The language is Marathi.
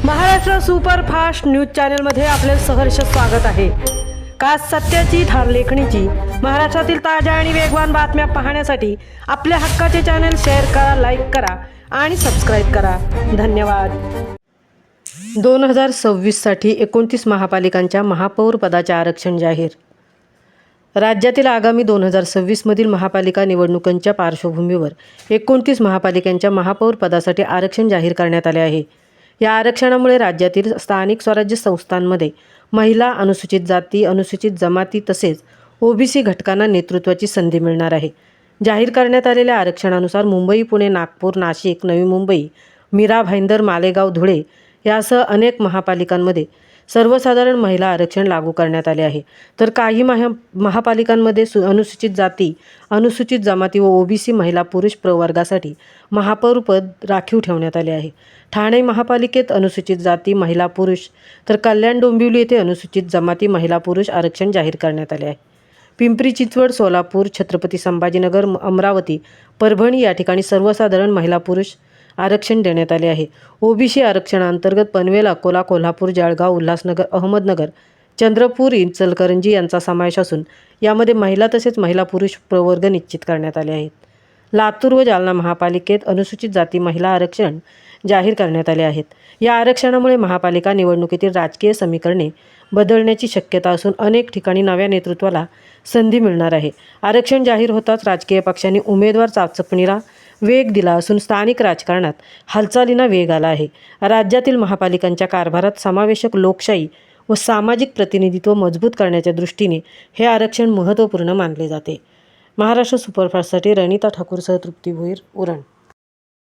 महाराष्ट्र सुपरफास्ट न्यूज चॅनलमध्ये आपले सहर्ष स्वागत आहे। खास सत्याची थार लेखणीची महाराष्ट्रातील ताज्या आणि वेगवान बातम्या पाहण्यासाठी आपल्या हक्काचे चॅनल शेअर करा, लाईक करा आणि सबस्क्राईब करा। धन्यवाद। 2026 साठी 29 महापालिकांच्या महापौर पदाचे आरक्षण जाहीर। राज्यातील आगामी 2026 मधील महापालिका निवडणुकांच्या पार्श्वभूमीवर 29 महापालिकांच्या महापौर पदासाठी आरक्षण जाहीर करण्यात आले आहे। या आरक्षणामुळे राज्यातील स्थानिक स्वराज्य संस्थांमध्ये महिला, अनुसूचित जाती, अनुसूचित जमाती तसेच ओबीसी घटकांना नेतृत्वाची संधी मिळणार आहे। जाहीर करण्यात आलेल्या आरक्षणानुसार मुंबई, पुणे, नागपूर, नाशिक, नवी मुंबई, मीरा भाईंदर, मालेगाव, धुळे यासह अनेक महापालिकांमध्ये सर्वसाधारण महिला आरक्षण लागू करण्यात आले आहे। तर काही महापालिकांमध्ये अनुसूचित जाती, अनुसूचित जमाती व ओबीसी महिला पुरुष प्रवर्गासाठी महापौर पद राखीव ठेवण्यात आले आहे। ठाणे महापालिकेत अनुसूचित जाती महिला पुरुष तर कल्याण डोंबिवली येथे अनुसूचित जमाती महिला पुरुष आरक्षण जाहीर करण्यात आले आहे। पिंपरी चिंचवड, सोलापूर, छत्रपती संभाजीनगर, अमरावती, परभणी या ठिकाणी सर्वसाधारण महिला पुरुष आरक्षण देण्यात आले आहे। ओबीसी आरक्षणाअंतर्गत पनवेल, अकोला, कोल्हापूर, जळगाव, उल्हासनगर, अहमदनगर, चंद्रपूर, इचलकरंजी यांचा समावेश असून यामध्ये महिला तसेच महिला पुरुष प्रवर्ग निश्चित करण्यात आले आहेत। लातूर व जालना महापालिकेत अनुसूचित जाती महिला आरक्षण जाहीर करण्यात आले आहेत। या आरक्षणामुळे महापालिका निवडणुकीतील राजकीय समीकरणे बदलण्याची शक्यता असून अनेक ठिकाणी नव्या नेतृत्वाला संधी मिळणार आहे। आरक्षण जाहीर होताच राजकीय पक्षांनी उमेदवार चाचपणीला वेग दिला असून स्थानिक राजकारणात हालचालींना वेग आला आहे। राज्यातील महापालिकांच्या कारभारात समावेशक लोकशाही व सामाजिक प्रतिनिधित्व मजबूत करण्याच्या दृष्टीने हे आरक्षण महत्त्वपूर्ण मानले जाते। महाराष्ट्र सुपरफास्टसाठी रणिता ठाकूरसह तृप्ती भोईर, उरण।